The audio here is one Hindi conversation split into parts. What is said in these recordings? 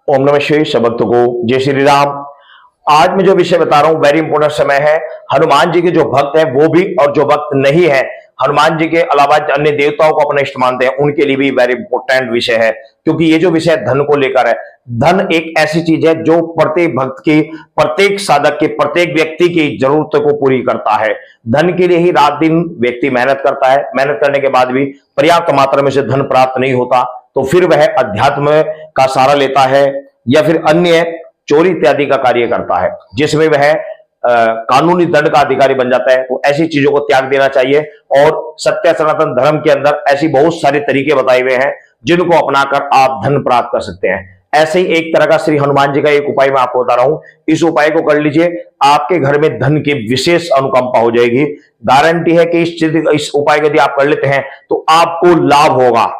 ओम नमः शिवाय। सब भक्तों को जय श्री राम। आज मैं जो विषय बता रहा हूं वेरी इंपोर्टेंट समय है। हनुमान जी के जो भक्त हैं वो भी और जो भक्त नहीं है, हनुमान जी के अलावा अन्य देवताओं को अपना इष्ट मानते हैं, उनके लिए भी वेरी इंपोर्टेंट विषय है। क्योंकि ये जो विषय धन को लेकर है, धन एक ऐसी चीज है जो प्रत्येक भक्त की, प्रत्येक साधक की, प्रत्येक व्यक्ति की जरूरत को पूरी करता है। धन के लिए ही रात दिन व्यक्ति मेहनत करता है। मेहनत करने के बाद भी पर्याप्त मात्रा में से धन प्राप्त नहीं होता तो फिर वह अध्यात्म का सहारा लेता है या फिर अन्य चोरी इत्यादि का कार्य करता है, जिसमें वह कानूनी दंड का अधिकारी बन जाता है। तो ऐसी चीजों को त्याग देना चाहिए। और सत्य सनातन धर्म के अंदर ऐसी बहुत सारे तरीके बताए हुए हैं जिनको अपनाकर आप धन प्राप्त कर सकते हैं। ऐसे ही एक तरह का श्री हनुमान जी का एक उपाय मैं आपको बता रहा हूं, इस उपाय को कर लीजिए, आपके घर में धन की विशेष अनुकंपा हो जाएगी। गारंटी है कि इस उपाय को यदि आप कर लेते हैं तो आपको लाभ होगा,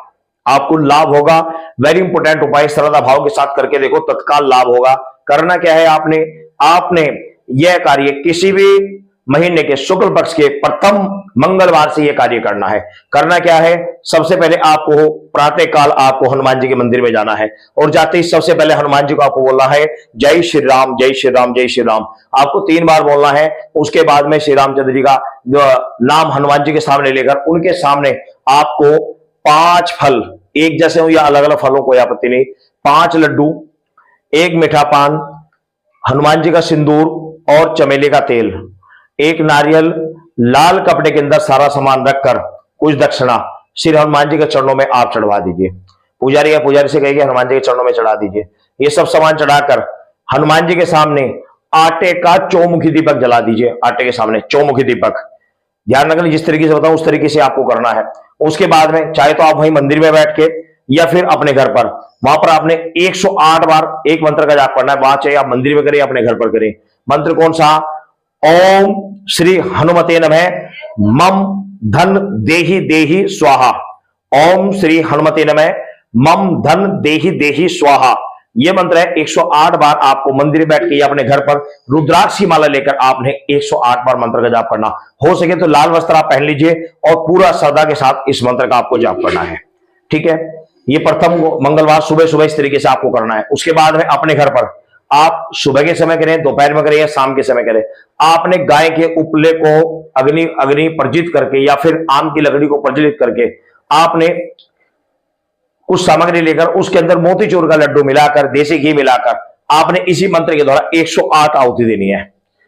आपको लाभ होगा। वेरी इंपोर्टेंट उपाय, श्रद्धा भाव के साथ करके देखो, तत्काल लाभ होगा। करना क्या है, आपने यह कार्य किसी भी महीने के शुक्ल पक्ष के प्रथम मंगलवार से यह कार्य करना है। करना क्या है, सबसे पहले आपको प्रातः काल आपको हनुमान जी के मंदिर में जाना है और जाते ही सबसे पहले हनुमान जी को आपको बोलना है जय श्री राम जय श्री राम जय श्री राम। आपको 3 बार बोलना है। उसके बाद में श्री रामचंद्र जी का नाम हनुमान जी के सामने लेकर उनके सामने आपको 5 फल, एक जैसे हो या अलग अलग फलों को आपत्ति नहीं, 5 लड्डू, 1 मीठा पान, हनुमान जी का सिंदूर और चमेली का तेल, 1 नारियल, लाल कपड़े के अंदर सारा सामान रखकर कुछ दक्षिणा श्री हनुमान जी के चरणों में आप चढ़वा दीजिए। पुजारी या पुजारी से कहिए हनुमान जी के चरणों में चढ़ा दीजिए। ये सब सामान चढ़ाकर हनुमान जी के सामने आटे का चौमुखी दीपक जला दीजिए। आटे के सामने चौमुखी दीपक, ध्यान रखना जिस तरीके से बताऊं उस तरीके से आपको करना है। उसके बाद में चाहे तो आप वहीं मंदिर में बैठ के या फिर अपने घर पर, वहां पर आपने 108 बार एक मंत्र का जाप करना है। वहां चाहे आप मंदिर में करें अपने घर पर करें। मंत्र कौन सा, ओम श्री हनुमते नमः मम धन देहि देहि स्वाहा। ओम श्री हनुमते नमः मम धन देहि देहि स्वाहा। यह मंत्र है। 108 बार आपको मंदिर में बैठ के या अपने घर पर रुद्राक्ष की माला लेकर आपने 108 बार मंत्र का जाप करना। हो सके तो लाल वस्त्र आप पहन लीजिए और पूरा श्रद्धा के साथ इस मंत्र का आपको जाप करना है। ठीक है, ये प्रथम मंगलवार सुबह सुबह इस तरीके से आपको करना है। उसके बाद में अपने घर पर आप सुबह के समय करें, दोपहर में करें या शाम के समय करें, आपने गाय के उपले को अग्नि प्रज्वलित करके या फिर आम की लकड़ी को प्रज्वलित करके आपने कुछ सामग्री लेकर उसके अंदर मोतीचूर का लड्डू मिलाकर, देसी घी मिलाकर आपने इसी मंत्र के द्वारा 108 आहुति देनी है।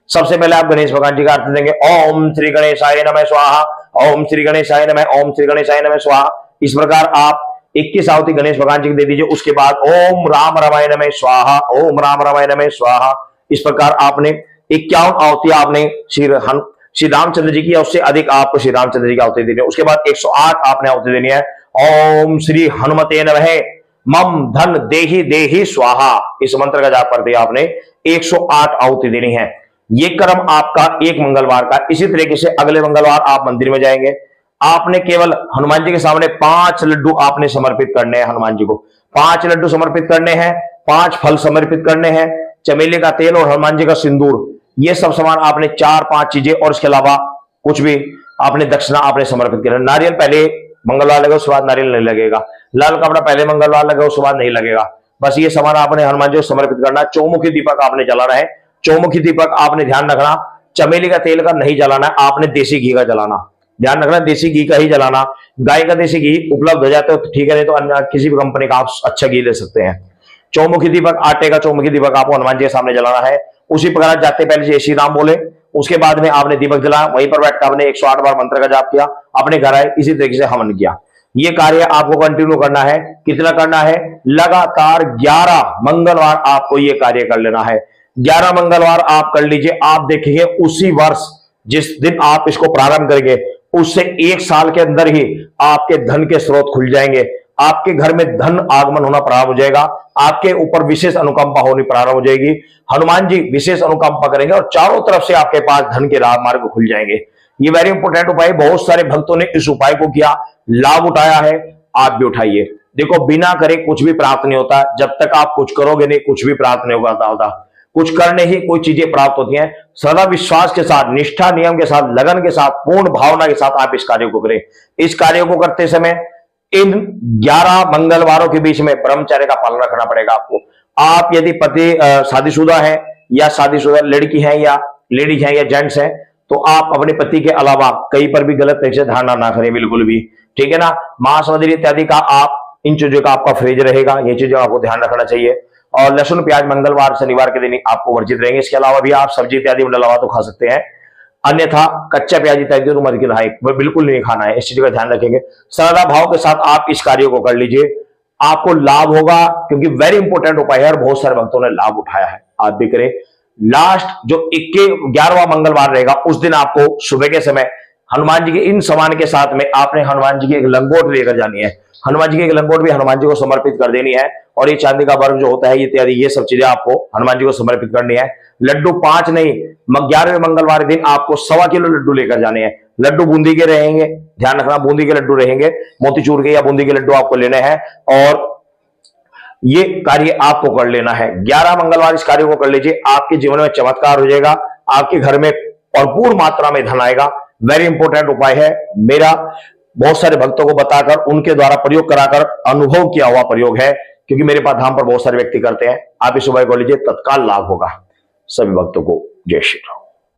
सबसे पहले आप गणेश भगवान जी का आरती देंगे, ओम श्री गणेशाय नमः स्वाहा, ओम श्री गणेशाय नमः, ओम श्री गणेशाय नमः स्वाहा। इस प्रकार आप 21 आहुति गणेश भगवान जी को दे दीजिए। उसके बाद ओम राम रमाय नमः स्वाहा, ओम राम रमाय नमः स्वाहा। इस प्रकार आपने 51 आहुति आपने श्री रामचंद्र जी की, या उससे अधिक आपको श्री रामचंद्र जी की आहुति देनी है। उसके बाद 108 आपने आहुति देनी है। ओम श्री हनुमते नमः मम धन देहि देहि स्वाहा। इस मंत्र का जाप करते आपने 108 आहुति देनी है। ये क्रम आपका एक मंगलवार का। इसी तरीके से अगले मंगलवार आप मंदिर में जाएंगे, आपने केवल हनुमान जी के सामने 5 लड्डू आपने समर्पित करने हैं। हनुमान जी को 5 लड्डू समर्पित करने हैं, 5 फल समर्पित करने हैं, चमेली का तेल और हनुमान जी का सिंदूर, ये सब सामान आपने 4-5 चीजें, और इसके अलावा कुछ भी आपने दक्षिणा आपने समर्पित करना। नारियल पहले मंगलवार लगेगा, उसके बाद नारियल नहीं लगेगा। लाल कपड़ा पहले मंगलवार लगेगा, उसके बाद नहीं लगेगा। बस ये सामान आपने हनुमान जी को समर्पित करना। चौमुखी दीपक आपने जलाना है। चौमुखी दीपक आपने ध्यान रखना चमेली का तेल का नहीं जलाना है, आपने देसी घी का जलाना। ध्यान रखना देसी घी का ही जलाना। गाय का देसी घी उपलब्ध हो जाता है तो ठीक है, नहीं तो अन्य किसी भी कंपनी का आप अच्छा घी ले सकते हैं। चौमुखी दीपक, आटे का चौमुखी दीपक आपको हनुमान जी के सामने जलाना है। उसी प्रकार जाते पहले जय श्री राम बोले, उसके बाद में आपने दीपक जलाया, वहीं पर बैठकर आपने 108 बार मंत्र का जाप किया, अपने घर आए, इसी तरीके से हवन किया। ये कार्य आपको कंटिन्यू करना है। कितना करना है, लगातार 11 मंगलवार आपको ये कार्य कर लेना है। 11 मंगलवार आप कर लीजिए। आप देखेंगे उसी वर्ष जिस दिन आप इसको प्रारंभ करेंगे उससे 1 साल के अंदर ही आपके धन के स्रोत खुल जाएंगे। आपके घर में धन आगमन होना प्रारंभ हो जाएगा। आपके ऊपर विशेष अनुकंपा होनी प्रारंभ हो जाएगी। हनुमान जी विशेष अनुकंपा करेंगे और चारों तरफ से आपके पास धन के राह मार्ग खुल जाएंगे। ये वेरी इंपोर्टेंट उपाय, बहुत सारे भक्तों ने इस उपाय को किया, लाभ उठाया है। आप भी उठाइए। देखो, बिना करे कुछ भी प्राप्त नहीं होता। जब तक आप कुछ करोगे नहीं, कुछ भी प्राप्त नहीं होगा। कुछ करने ही कोई चीजें प्राप्त होती हैं। सदा विश्वास के साथ, निष्ठा, नियम के साथ, लगन के साथ, पूर्ण भावना के साथ आप इस कार्य को करें। इस कार्य को करते समय इन 11 मंगलवारों के बीच में ब्रह्मचर्य का पालन रखना पड़ेगा आपको। आप यदि पति शादीशुदा है या शादीशुदा लड़की है या लेडीज है या जेंट्स है, तो आप अपने पति के अलावा कहीं पर भी गलत तरीके से धारणा ना करें, बिल्कुल भी, ठीक है ना। मांस मदिरा इत्यादि का आप इन चीजों का आपका फ्रेज रहेगा, ये चीजों आपको ध्यान रखना चाहिए। और लहसुन प्याज मंगलवार शनिवार के दिन आपको वर्जित रहेंगे। इसके अलावा भी आप सब्जी इत्यादि में डलवा तो खा सकते हैं, अन्यथा कच्चा प्याज इत्यादि तो मत खिलाएं, वह बिल्कुल नहीं खाना है, इस चीज का ध्यान रखेंगे। श्रद्धा भाव के साथ आप इस कार्य को कर लीजिए, आपको लाभ होगा, क्योंकि वेरी इंपॉर्टेंट उपाय है और बहुत सारे भक्तों ने लाभ उठाया है, आप भी करें। लास्ट जो 11वां मंगलवार रहेगा उस दिन आपको सुबह के समय हनुमान जी के इन सामान के साथ में आपने हनुमान जी की एक लंगोट लेकर जानी है। हनुमान जी की एक लंगोट भी हनुमान जी को समर्पित कर देनी है, और ये चांदी का वर्ग जो होता है इत्यादि ये सब चीजें आपको हनुमान जी को समर्पित करनी है। लड्डू 5 नहीं, 11वें मंगलवार दिन आपको 1.25 किलो लड्डू लेकर जाने हैं। लड्डू बूंदी के रहेंगे, ध्यान रखना, बूंदी के लड्डू रहेंगे, मोतीचूर के या बूंदी के लड्डू आपको लेने हैं, और ये कार्य आपको कर लेना है। 11 मंगलवार इस कार्य को कर लीजिए, आपके जीवन में चमत्कार हो जाएगा, आपके घर में भरपूर मात्रा में धन आएगा। वेरी इंपॉर्टेंट उपाय है, मेरा बहुत सारे भक्तों को बताकर उनके द्वारा प्रयोग कराकर अनुभव किया हुआ प्रयोग है, क्योंकि मेरे पास धाम पर बहुत सारे व्यक्ति करते हैं। आप इस उपाय को लीजिए, तत्काल लाभ होगा। सभी भक्तों को जय श्री राम।